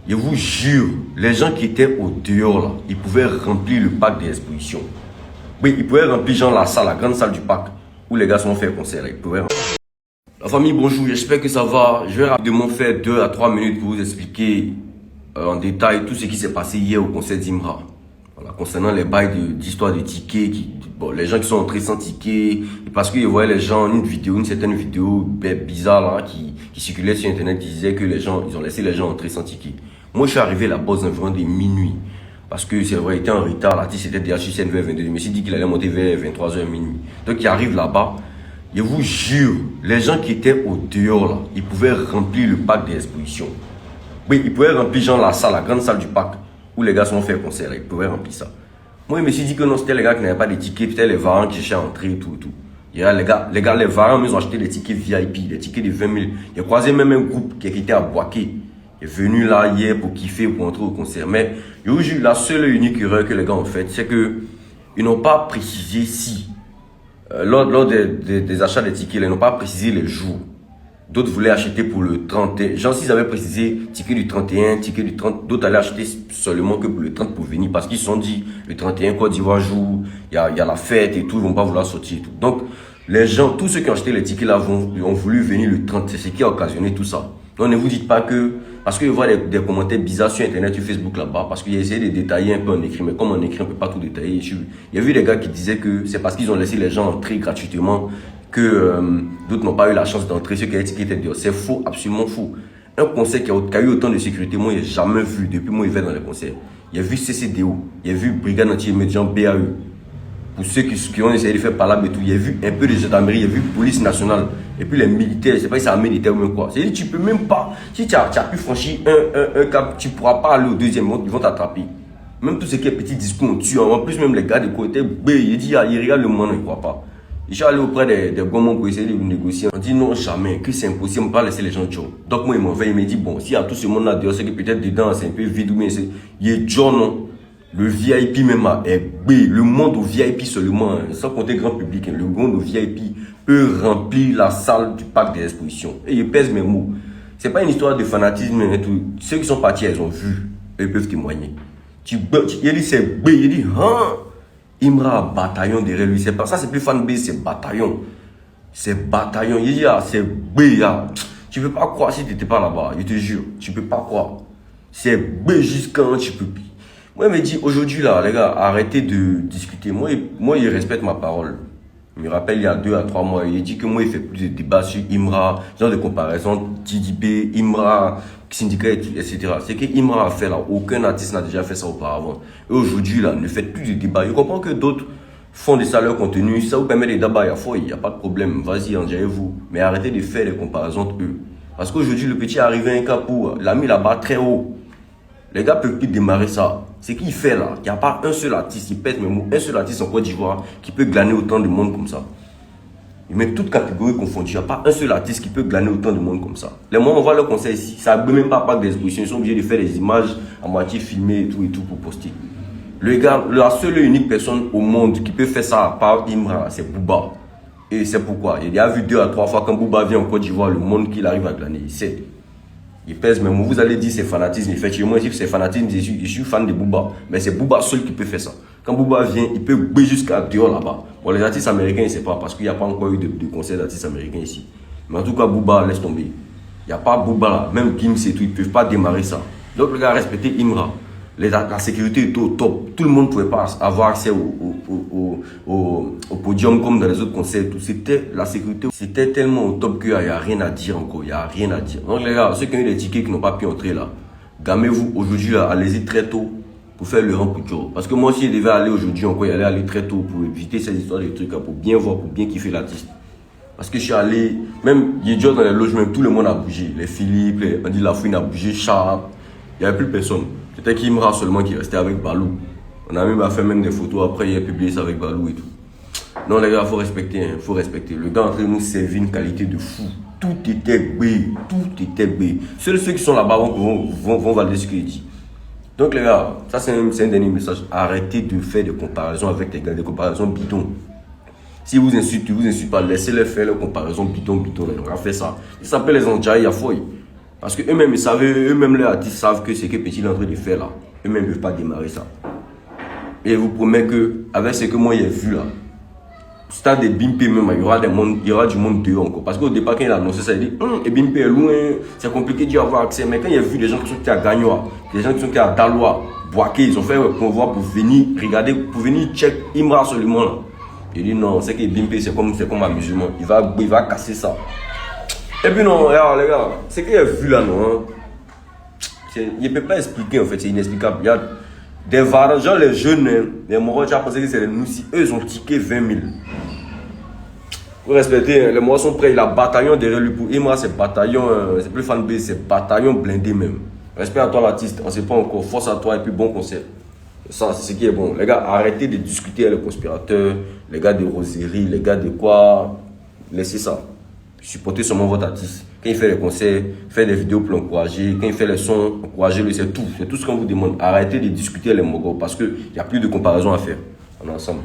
Je vous jure, les gens qui étaient au dehors là, ils pouvaient remplir le parc des expositions. Oui, ils pouvaient remplir genre la salle, la grande salle du parc où les gars sont fait concert. Ils pouvaient remplir. La famille, bonjour, j'espère que ça va. Je vais rapidement faire 2 à 3 minutes pour vous expliquer en détail tout ce qui s'est passé hier au concert d'Imra. Voilà, concernant les bails d'histoire de tickets, bon, les gens qui sont entrés sans ticket, parce qu'ils voyaient les gens, une certaine vidéo bizarre là, qui circulait sur internet, qui disait que les gens, ils ont laissé les gens entrer sans ticket. Moi, je suis arrivé là-bas aux environs de minuit. Parce que c'est vrai, il était en retard, l'artiste était déjà sur scène vers 22h. Je me suis dit qu'il allait monter vers 23h minuit. Donc, il arrive là-bas. Je vous jure, les gens qui étaient au dehors là, ils pouvaient remplir le parc des expositions. Oui, ils pouvaient remplir genre la salle, la grande salle du parc où les gars sont fait concert. Ils pouvaient remplir ça. Moi, je me suis dit que non, c'était les gars qui n'avaient pas de tickets, peut-être les varans qui cherchaient à entrer et tout. Il y a les varans, ils ont acheté des tickets VIP, des tickets de 20 000. J'ai croisé même un groupe qui était à Boaké. Il est venu là hier pour kiffer, pour entrer au concert. Mais je vous jure, la seule et unique erreur que les gars ont faite, c'est que ils n'ont pas précisé si, lors des achats des tickets, ils n'ont pas précisé les jours. D'autres voulaient acheter pour le 31. Genre, s'ils avaient précisé ticket du 31, ticket du 30, d'autres allaient acheter seulement que pour le 30 pour venir. Parce qu'ils se sont dit, le 31, Côte d'Ivoire joue, il y a la fête et tout, ils vont pas vouloir sortir et tout. Donc, les gens, tous ceux qui ont acheté les tickets là, ont voulu venir le 30. C'est ce qui a occasionné tout ça. Donc, ne vous dites pas que, parce que je vois des commentaires bizarres sur internet, sur Facebook là-bas, parce qu'il a essayé de détailler un peu en écrit, mais comme en écrit, on ne peut pas tout détailler. Il y a vu des gars qui disaient que c'est parce qu'ils ont laissé les gens entrer gratuitement que d'autres n'ont pas eu la chance d'entrer, ceux qui avaient étaient dehors. C'est faux, absolument faux. Un concert qui a eu autant de sécurité, moi, je n'ai jamais vu depuis moi, je vais dans les concerts. Il y a vu CCDO, il y a vu Brigade Anti-Émédiant BAE. Pour ceux qui ont essayé de faire par là, mais tout, il y a vu un peu de gendarmerie, il y a vu police nationale, et puis les militaires, je ne sais pas si c'est un militaire ou même quoi. C'est-à-dire tu peux même pas, si tu as pu franchir un cap, tu ne pourras pas aller au deuxième, ils vont t'attraper. Même tout ce qui est petit discours, on tue. En plus, même les gars de côté, il dit, il regarde le monde, il ne croit pas. Je suis allé auprès des gourmands pour essayer de négocier. On dit non, jamais, que c'est impossible, on ne peut pas laisser les gens jouer. Donc moi, il m'en fait, il me dit, bon, s'il y a tout ce monde-là dehors, c'est que peut-être dedans, c'est un peu vide ou bien c'est. Il est John, non. Le VIP même est B. Le monde au VIP seulement, hein, sans compter grand public, hein, le monde au VIP peut remplir la salle du parc des expositions. Et il pèse mes mots. C'est pas une histoire de fanatisme et tout. Ceux qui sont partis, ils ont vu. Ils peuvent témoigner. Il dit c'est B. Il dit, hein? Imra bataillon derrière lui, c'est pas ça, c'est plus fanbase, c'est bataillon. C'est bataillon. Il dit, ah, c'est B, ah. Tu peux pas croire si tu n'étais pas là-bas, je te jure. Tu peux pas croire. C'est B jusqu'à tu peux. Moi, il me dit, aujourd'hui, là, les gars, arrêtez de discuter. Moi, il respecte ma parole. Il me rappelle, il y a 2 à 3 mois, il dit que moi, il fait plus de débats sur Imra, genre de comparaison, TDP, Imra, syndicat, etc. C'est que Imra a fait là, aucun artiste n'a déjà fait ça auparavant. Et aujourd'hui, là, ne faites plus de débats. Je comprends que d'autres font de ça leur contenu, ça vous permet de débats, il n'y a pas de problème, vas-y, enjaillez-vous. Mais arrêtez de faire des comparaisons entre eux. Parce qu'aujourd'hui, le petit est arrivé à un cas pour, l'a mis là-bas très haut. Les gars peuvent plus démarrer ça. Ce qu'il fait là, il n'y a pas un seul artiste, il pète mes mots, un seul artiste en Côte d'Ivoire qui peut glaner autant de monde comme ça. Il met toutes catégories confondues. Il n'y a pas un seul artiste qui peut glaner autant de monde comme ça. Les moments où on voit le concert ici, ça ne même pas d'exposition. Ils sont obligés de faire des images à moitié filmées et tout pour poster. Le gars, la seule et unique personne au monde qui peut faire ça à part Imra, c'est Booba. Et c'est pourquoi. Il a vu 2 à 3 fois quand Booba vient en Côte d'Ivoire, le monde qu'il arrive à glaner. Il sait. Il pèse mes mots. Vous allez dire c'est fanatisme. Effectivement, je dis que c'est fanatisme. Je suis fan de Booba. Mais c'est Booba seul qui peut faire ça. Quand Booba vient, il peut bouger jusqu'à dehors là-bas. Bon, les artistes américains, je ne sais pas. Parce qu'il n'y a pas encore eu de concert d'artistes américains ici. Mais en tout cas, Booba, laisse tomber. Il n'y a pas Booba là. Même Gims et tout, ils ne peuvent pas démarrer ça. Donc, les gars, respectez Imra. La sécurité était au top. Tout le monde ne pouvait pas avoir accès au podium comme dans les autres concerts. La sécurité, c'était tellement au top qu'il n'y a rien à dire encore. Il n'y a rien à dire. Donc les gars, ceux qui ont eu des tickets qui n'ont pas pu entrer là, gamez-vous aujourd'hui là, allez-y très tôt pour faire le rang pour Joe. Parce que moi aussi, je devais aller aujourd'hui encore, il allait aller très tôt pour éviter ces histoires de trucs là, pour bien voir, pour bien kiffer l'artiste. Parce que je suis allé, même Yedjo dans les loges, même tout le monde a bougé. Les Philippe, Andy Lafouine a bougé, Charles, il n'y avait plus personne. C'était Kimra seulement qui restait avec Balou. On a même fait même des photos après, il a publié ça avec Balou et tout. Non les gars, il faut respecter, hein, faut respecter. Le gars entre nous servait une qualité de fou. Tout était B, tout était B. Seuls ceux qui sont là-bas vont valider ce qu'il dit. Donc les gars, ça c'est un dernier message. Arrêtez de faire des comparaisons avec les gars, des comparaisons bidons. Si vous insultez pas, laissez-les faire les comparaisons bidons. On va faire ça. Ils s'appellent les enjailles à fouille. Parce que eux-mêmes, ils savent, eux-mêmes, les artistes savent que ce que Petit est en train de faire là, eux-mêmes ne peuvent pas démarrer ça. Et je vous promets que, avec ce que moi j'ai vu là, stade de Bimpe même, il y aura du monde dehors encore. Parce qu'au départ, quand il a annoncé ça, il dit et Bimpe est loin, c'est compliqué d'y avoir accès. Mais quand il a vu des gens qui sont à Gagnoa, des gens qui sont à Daloa, Boaké, ils ont fait un convoi pour venir regarder, pour venir check Imra seulement là. Il dit non, c'est que Bimpe c'est comme un musulman, il va casser ça. Et puis non, regarde les gars, ce qu'il a vu là, non, il ne peut pas expliquer en fait, c'est inexplicable. Il y a des varans, genre les jeunes, les Marocains, tu as pensé que c'est les Noussi, eux ils ont tiqué 20 000. Vous respectez, les Marocains sont prêts, il a bataillon derrière lui pour Imra, c'est bataillon, c'est plus fan base, c'est bataillon blindé même. Respect à toi l'artiste, on ne sait pas encore, force à toi et puis bon concert. Ça, c'est ce qui est bon. Les gars, arrêtez de discuter avec les conspirateurs, les gars de Roserie, les gars de quoi, laissez ça. Supportez seulement votre artiste. Quand il fait les concerts, fait des vidéos pour l'encourager. Quand il fait les sons, encouragez-le, c'est tout. C'est tout ce qu'on vous demande. Arrêtez de discuter les mogos parce qu'il n'y a plus de comparaison à faire. On est ensemble.